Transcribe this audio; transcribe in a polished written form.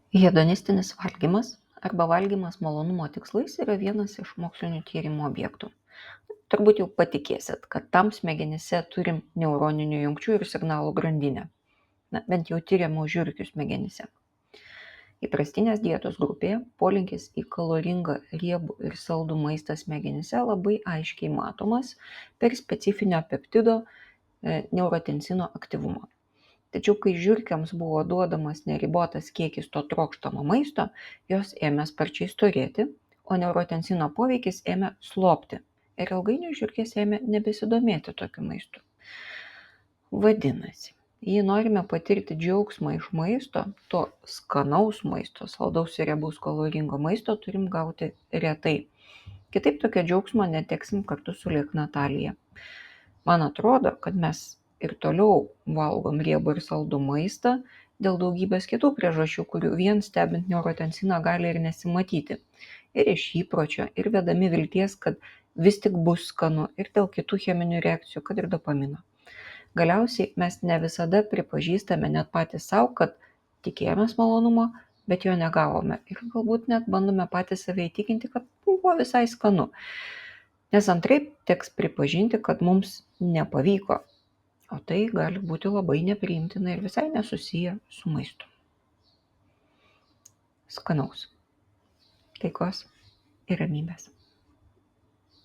Hedonistinis valgymas arba valgymas malonumo tikslais yra vienas iš mokslinių tyrimų objektų. Turbūt jau patikėsit, kad tam smegenyse turim neuroninių jungčių ir signalų grandinę. Bent jau tyrimų žiurkių smegenyse. Įprastinės dietos grupėje polinkis į kaloringą, riebų ir saldų maistą smegenyse labai aiškiai matomas per specifinio peptido neurotensino aktyvumą. Tačiau kai žiurkėms buvo duodamas neribotas kiekis to trokštamo maisto, jos ėmė sparčiai storėti, o neurotensino poveikis ėmė slopti ir ilgainiui žiurkės ėmė nebesidomėti tokiu maistu. Vadinasi, jei norime patirti džiaugsmą iš maisto, to skanaus maisto, saldaus ir riebaus kaloringo maisto turim gauti retai. Kitaip tokio džiaugsmo neteksim kartu su liekna talija. Man atrodo, kad mes ir toliau valgom riebų ir saldų maistą dėl daugybės kitų priežasčių, kurių vien stebint neurotensiną gali ir nesimatyti. Ir iš įpročio, ir vedami vilties, kad vis tik bus skanu, ir dėl kitų cheminių reakcijų, kad ir dopamino. Galiausiai mes ne visada pripažįstame net patys savo, kad tikėjomės malonumo, bet jo negavome. Ir galbūt net bandome patys save įtikinti, kad buvo visai skanu. Nes antraip teks pripažinti, kad mums nepavyko. O tai gali būti labai nepriimtina ir visai nesusiję su maistu. Skanaus, taikos ir ramybės.